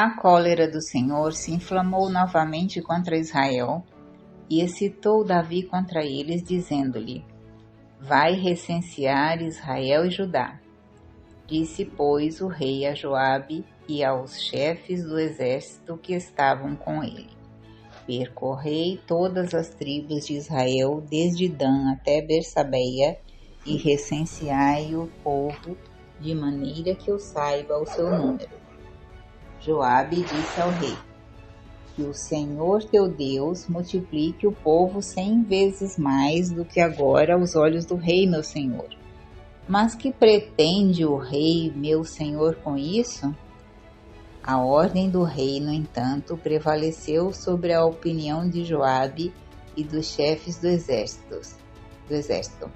A cólera do Senhor se inflamou novamente contra Israel e excitou Davi contra eles, dizendo-lhe: Vai recensear Israel e Judá. Disse, pois, o rei a Joabe e aos chefes do exército que estavam com ele: Percorrei todas as tribos de Israel, desde Dan até Bersabeia, e recenseai o povo, de maneira que eu saiba o seu número. Joabe disse ao rei: Que o Senhor teu Deus multiplique o povo 100 vezes mais do que agora aos olhos do rei, meu senhor. Mas que pretende o rei, meu senhor, com isso? A ordem do rei, no entanto, prevaleceu sobre a opinião de Joabe e dos chefes do exército.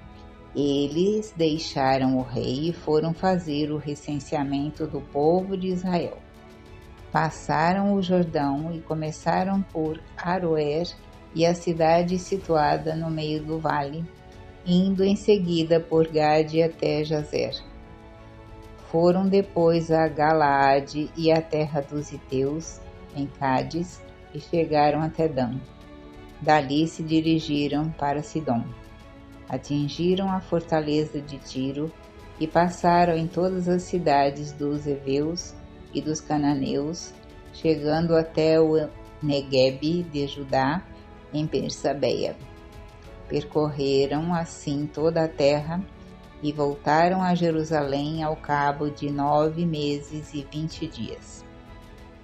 Eles deixaram o rei e foram fazer o recenseamento do povo de Israel. Passaram o Jordão e começaram por Aroer e a cidade situada no meio do vale, indo em seguida por Gade até Jazer. Foram depois a Galaade e a terra dos Iteus, em Cádiz, e chegaram até Dan. Dali se dirigiram para Sidom. Atingiram a fortaleza de Tiro e passaram em todas as cidades dos heveus e dos cananeus, chegando até o Neguebe de Judá, em Bersabeia. Percorreram assim toda a terra e voltaram a Jerusalém ao cabo de 9 meses e 20 dias.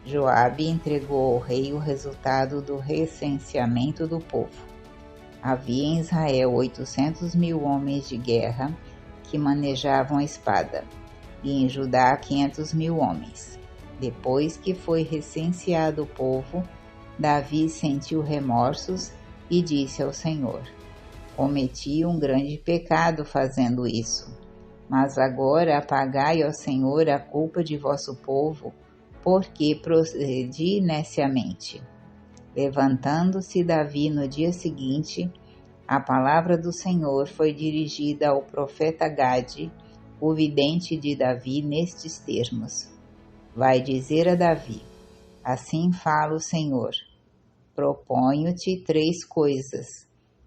Joabe entregou ao rei o resultado do recenseamento do povo. Havia em Israel 800.000 homens de guerra que manejavam a espada, e em Judá 500.000 homens. Depois que foi recenseado o povo, Davi sentiu remorsos e disse ao Senhor: Cometi um grande pecado fazendo isso, mas agora apagai ao Senhor a culpa de vosso povo, porque procedi neciamente. Levantando-se Davi no dia seguinte, a palavra do Senhor foi dirigida ao profeta Gade, o vidente de Davi, nestes termos: Vai dizer a Davi: Assim fala o Senhor: Proponho-te 3 coisas.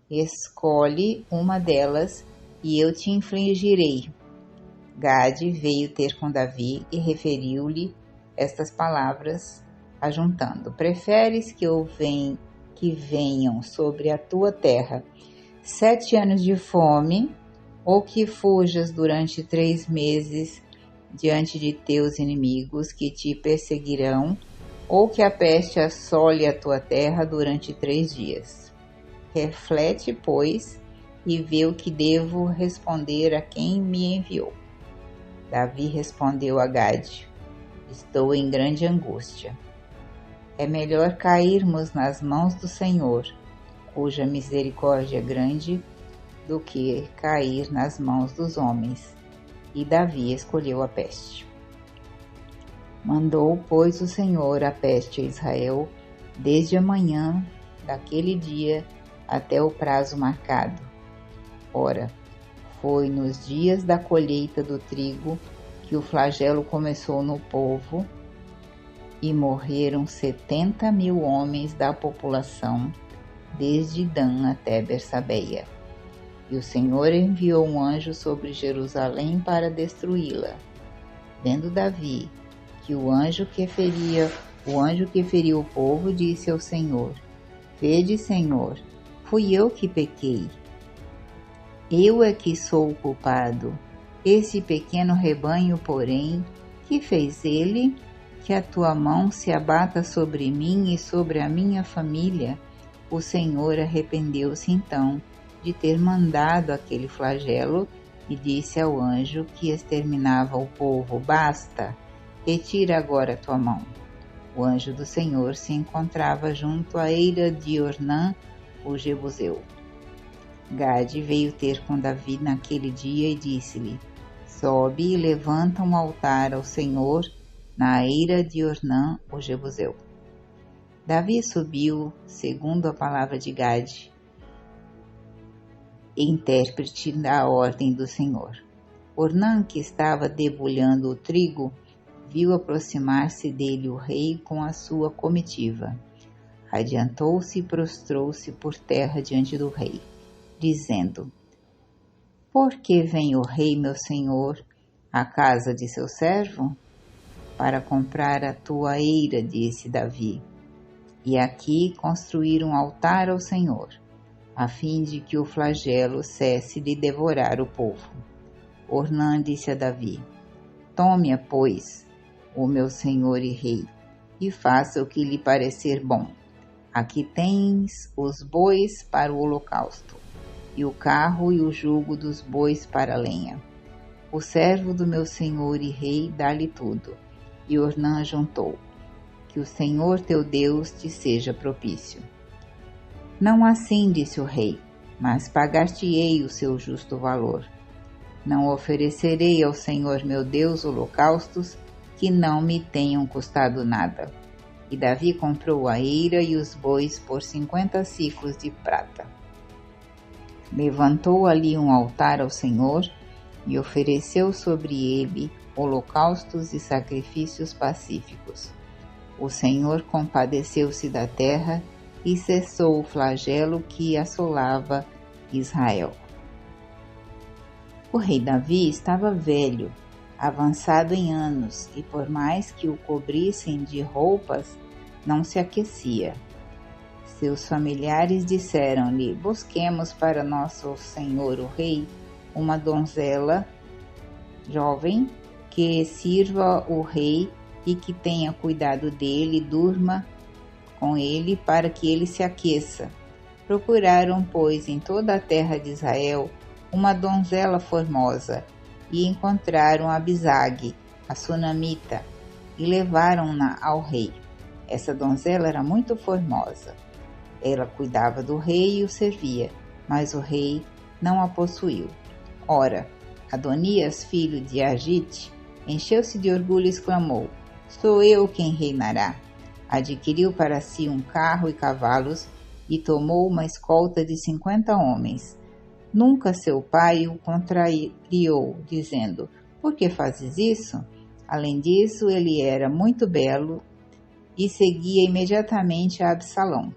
Escolhe uma delas e eu te infligirei. Gade veio ter com Davi e referiu-lhe estas palavras, ajuntando: Preferes que venham sobre a tua terra 7 anos de fome, ou que fujas durante 3 meses diante de teus inimigos que te perseguirão, ou que a peste assole a tua terra durante 3 dias? Reflete, pois, e vê o que devo responder a quem me enviou. Davi respondeu a Gade: Estou em grande angústia. É melhor cairmos nas mãos do Senhor, cuja misericórdia é grande, do que cair nas mãos dos homens. E Davi escolheu a peste. Mandou, pois, o Senhor a peste a Israel, desde a manhã daquele dia até o prazo marcado. Ora, foi nos dias da colheita do trigo que o flagelo começou no povo, e morreram 70.000 homens da população, desde Dan até Bersabeia. E o Senhor enviou um anjo sobre Jerusalém para destruí-la. Vendo Davi que o anjo que feriu o povo, disse ao Senhor: Vede, Senhor, fui eu que pequei. Eu é que sou o culpado. Esse pequeno rebanho, porém, que fez ele? Que a tua mão se abata sobre mim e sobre a minha família. O Senhor arrependeu-se então de ter mandado aquele flagelo e disse ao anjo que exterminava o povo: Basta, retira agora a tua mão. O anjo do Senhor se encontrava junto à eira de Ornã, o Jebuseu. Gade veio ter com Davi naquele dia e disse-lhe: Sobe e levanta um altar ao Senhor na eira de Ornã, o Jebuseu. Davi subiu, segundo a palavra de Gade, intérprete da ordem do Senhor. Ornã, que estava debulhando o trigo, viu aproximar-se dele o rei com a sua comitiva. Adiantou-se e prostrou-se por terra diante do rei, dizendo: Por que vem o rei, meu senhor, à casa de seu servo? Para comprar a tua eira, disse Davi, e aqui construir um altar ao Senhor, a fim de que o flagelo cesse de devorar o povo. Ornã disse a Davi: Tome-a, pois, o meu senhor e rei, e faça o que lhe parecer bom. Aqui tens os bois para o holocausto, e o carro e o jugo dos bois para a lenha. O servo do meu senhor e rei dá-lhe tudo. E Ornã juntou: Que o Senhor teu Deus te seja propício. Não assim, disse o rei, mas pagar-te-ei o seu justo valor. Não oferecerei ao Senhor meu Deus holocaustos que não me tenham custado nada. E Davi comprou a eira e os bois por 50 siclos de prata. Levantou ali um altar ao Senhor e ofereceu sobre ele holocaustos e sacrifícios pacíficos. O Senhor compadeceu-se da terra e cessou o flagelo que assolava Israel. O rei Davi estava velho, avançado em anos, e por mais que o cobrissem de roupas, não se aquecia. Seus familiares disseram-lhe: Busquemos para nosso senhor o rei uma donzela jovem que sirva o rei e que tenha cuidado dele e durma com ele para que ele se aqueça. Procuraram, pois, em toda a terra de Israel uma donzela formosa e encontraram Abisag, a sunamita, e levaram-na ao rei. Essa donzela era muito formosa. Ela cuidava do rei e o servia, mas o rei não a possuiu. Ora, Adonias, filho de Agite, encheu-se de orgulho e exclamou: Sou eu quem reinará. Adquiriu para si um carro e cavalos e tomou uma escolta de 50 homens. Nunca seu pai o contrariou, dizendo: Por que fazes isso? Além disso, ele era muito belo e seguia imediatamente a Absalão.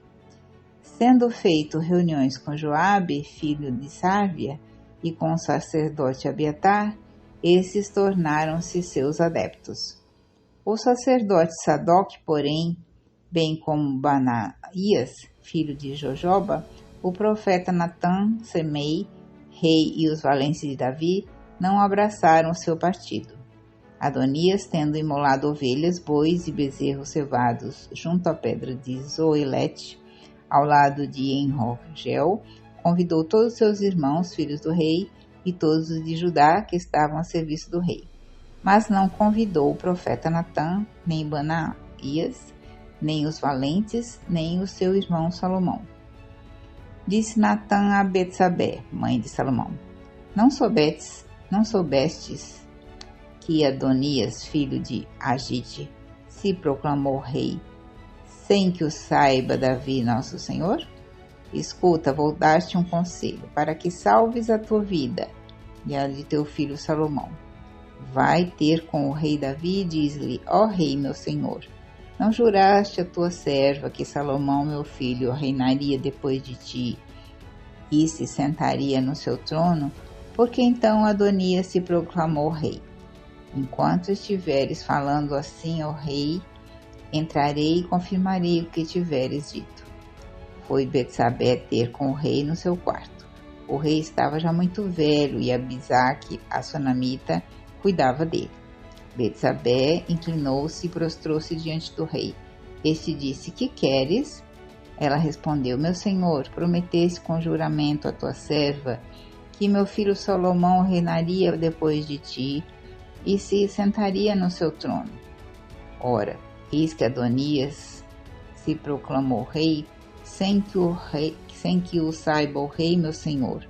Sendo feito reuniões com Joabe, filho de Sárvia, e com o sacerdote Abiatar, esses tornaram-se seus adeptos. O sacerdote Sadoc, porém, bem como Banaías, filho de Jojoba, o profeta Natã, Semei, rei e os valentes de Davi, não abraçaram seu partido. Adonias, tendo imolado ovelhas, bois e bezerros cevados junto à pedra de Zoelete, ao lado de Enrogel, convidou todos os seus irmãos, filhos do rei, e todos os de Judá que estavam a serviço do rei. Mas não convidou o profeta Natã, nem Banaías, nem os valentes, nem o seu irmão Salomão. Disse Natã a Betsabé, mãe de Salomão: Não soubestes que Adonias, filho de Agite, se proclamou rei, sem que o saiba Davi, nosso senhor? Escuta, vou dar-te um conselho, para que salves a tua vida e a de teu filho Salomão. Vai ter com o rei Davi e diz-lhe: Ó rei, meu senhor, não juraste a tua serva que Salomão, meu filho, reinaria depois de ti e se sentaria no seu trono? Porque então Adonias se proclamou rei. Enquanto estiveres falando assim ao rei, entrarei e confirmarei o que tiveres dito. Foi Betsabé ter com o rei no seu quarto. O rei estava já muito velho e Abisag, a sunamita, cuidava dele. Betsabé inclinou-se e prostrou-se diante do rei. Este disse: Que queres? Ela respondeu: Meu senhor, prometeste com juramento a tua serva que meu filho Salomão reinaria depois de ti e se sentaria no seu trono. Ora, eis que Adonias se proclamou rei sem que o saiba o rei, meu senhor.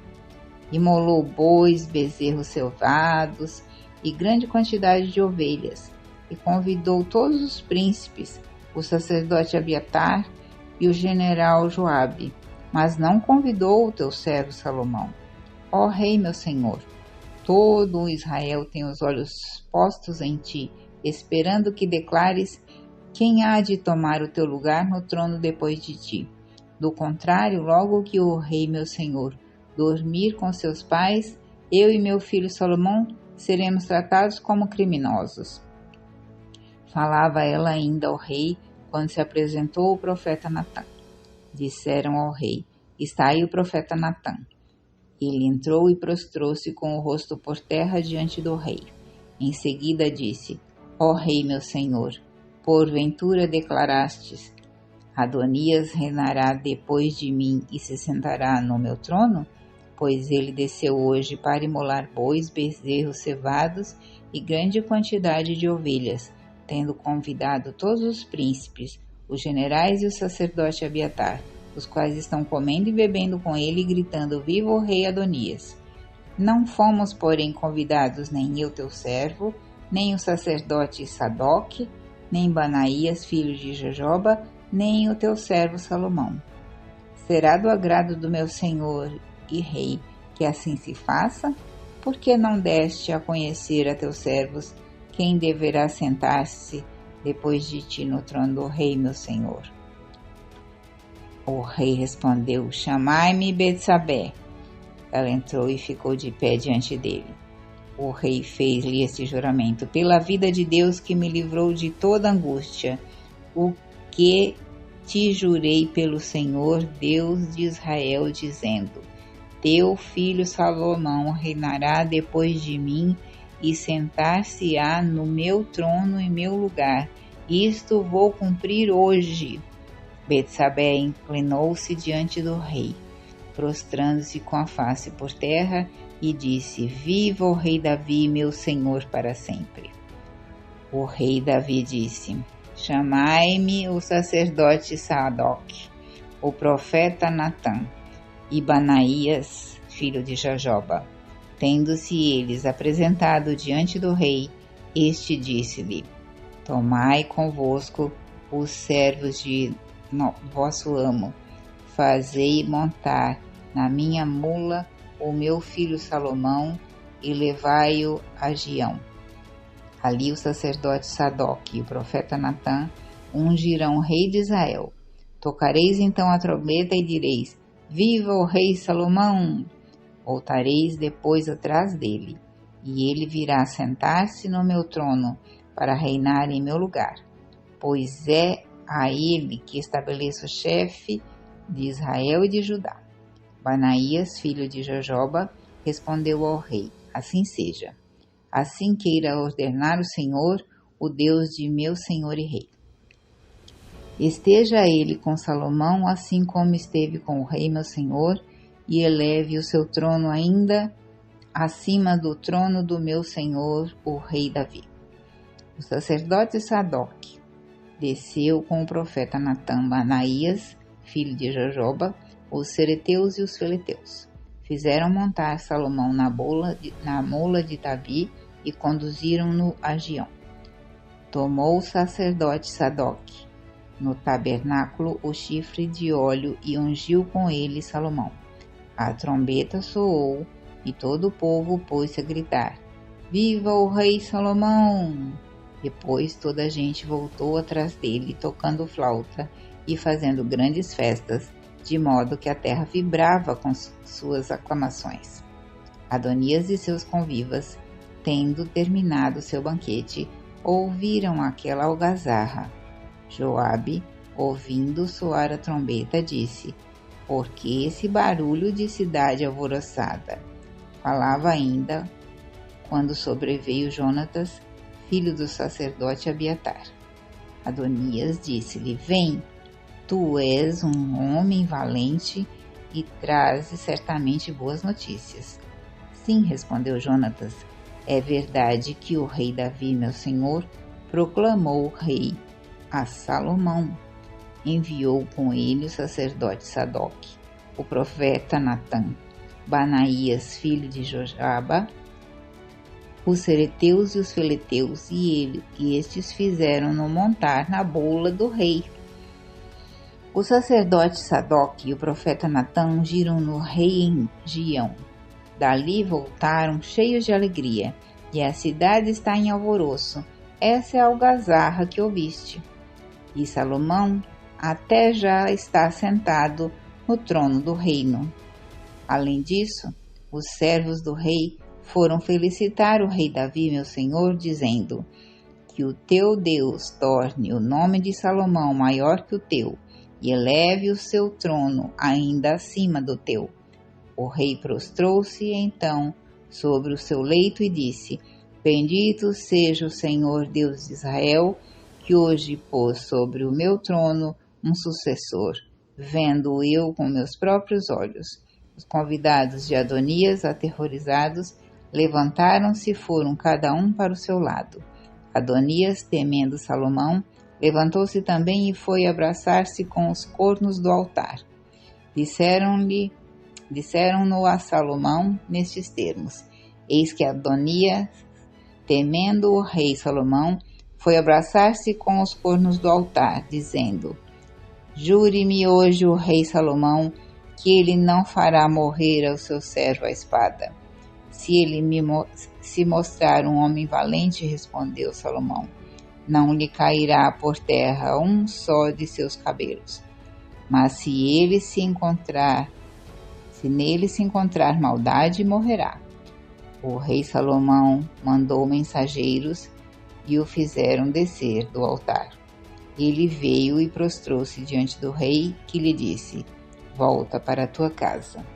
Imolou bois, bezerros cevados e grande quantidade de ovelhas, e convidou todos os príncipes, o sacerdote Abiatar e o general Joabe, mas não convidou o teu servo Salomão. Ó rei, meu senhor, todo o Israel tem os olhos postos em ti, esperando que declares quem há de tomar o teu lugar no trono depois de ti. Do contrário, logo que o rei meu senhor dormir com seus pais, eu e meu filho Salomão seremos tratados como criminosos. Falava ela ainda ao rei quando se apresentou o profeta Natã. Disseram ao rei: está aí o profeta Natã. Ele entrou e prostrou-se com o rosto por terra diante do rei. Em seguida disse: ó rei meu senhor, porventura declarastes: Adonias reinará depois de mim e se sentará no meu trono? Pois ele desceu hoje para imolar bois, bezerros cevados e grande quantidade de ovelhas, tendo convidado todos os príncipes, os generais e o sacerdote Abiatar, os quais estão comendo e bebendo com ele e gritando: viva o rei Adonias! Não fomos, porém, convidados nem eu teu servo, nem o sacerdote Sadoque, nem Banaías, filho de Jojoba, nem o teu servo Salomão. Será do agrado do meu senhor e rei que assim se faça? Por que não deste a conhecer a teus servos quem deverá sentar-se depois de ti no trono do rei, meu senhor? O rei respondeu: chamai-me Betsabé. Ela entrou e ficou de pé diante dele. O rei fez-lhe este juramento: pela vida de Deus que me livrou de toda angústia, o que te jurei pelo Senhor, Deus de Israel, dizendo: teu filho Salomão reinará depois de mim e sentar-se-á no meu trono em meu lugar. Isto vou cumprir hoje. Betsabé inclinou-se diante do rei, prostrando-se com a face por terra, e disse: viva o rei Davi, meu senhor, para sempre. O rei Davi disse: chamai-me o sacerdote Sadoque, o profeta Natã e Banaías, filho de Jojoba. Tendo-se eles apresentado diante do rei, este disse-lhe: tomai convosco os servos de vosso amo, fazei montar na minha mula o meu filho Salomão e levai-o a Gião. Ali o sacerdote Sadoque e o profeta Natã ungirão o rei de Israel. Tocareis então a trombeta e direis: viva o rei Salomão! Voltareis depois atrás dele, e ele virá sentar-se no meu trono para reinar em meu lugar, pois é a ele que estabeleço chefe de Israel e de Judá. Banaías, filho de Jojoba, respondeu ao rei: assim seja. Assim queira ordenar o Senhor, o Deus de meu senhor e rei. Esteja ele com Salomão, assim como esteve com o rei meu senhor, e eleve o seu trono ainda acima do trono do meu senhor, o rei Davi. O sacerdote Sadoque desceu com o profeta Natã, Banaías, filho de Jojoba, os sereteus e os feleteus. Fizeram montar Salomão na mula de Davi e conduziram-no a Gião. Tomou o sacerdote Sadoque no tabernáculo o chifre de óleo e ungiu com ele Salomão. A trombeta soou e todo o povo pôs-se a gritar: viva o rei Salomão! Depois toda a gente voltou atrás dele, tocando flauta e fazendo grandes festas, de modo que a terra vibrava com suas aclamações. Adonias e seus convivas, tendo terminado seu banquete, ouviram aquela algazarra. Joabe, ouvindo soar a trombeta, disse: por que esse barulho de cidade alvoroçada? Falava ainda quando sobreveio Jonatas, filho do sacerdote Abiatar. Adonias disse-lhe: vem, tu és um homem valente e trazes certamente boas notícias. Sim, respondeu Jonatas, é verdade que o rei Davi, meu senhor, proclamou rei a Salomão. Enviou com ele o sacerdote Sadoque, o profeta Natã, Banaías, filho de Jojoba, os sereteus e os feleteus, e estes fizeram-no montar na bola do rei. O sacerdote Sadoque e o profeta Natã ungiram no rei em Gião. Dali voltaram cheios de alegria, e a cidade está em alvoroço. essa é a algazarra que ouviste. E Salomão até já está sentado no trono do reino. Além disso, os servos do rei foram felicitar o rei Davi, meu senhor, dizendo: que o teu Deus torne o nome de Salomão maior que o teu, e eleve o seu trono ainda acima do teu. O rei prostrou-se então sobre o seu leito e disse: Bendito seja o Senhor Deus de Israel, que hoje pôs sobre o meu trono um sucessor, vendo eu com meus próprios olhos. Os convidados de Adonias, aterrorizados, levantaram-se e foram cada um para o seu lado. Adonias, temendo Salomão, levantou-se também e foi abraçar-se com os cornos do altar. Disseram-no a Salomão nestes termos: Eis que Adonias, temendo o rei Salomão, foi abraçar-se com os cornos do altar, dizendo: Jure-me hoje o rei Salomão que ele não fará morrer ao seu servo a espada. Se ele se mostrar um homem valente, respondeu Salomão, não lhe cairá por terra um só de seus cabelos. Mas se nele se encontrar maldade, morrerá. O rei Salomão mandou mensageiros e o fizeram descer do altar. Ele veio e prostrou-se diante do rei, que lhe disse: Volta para a tua casa.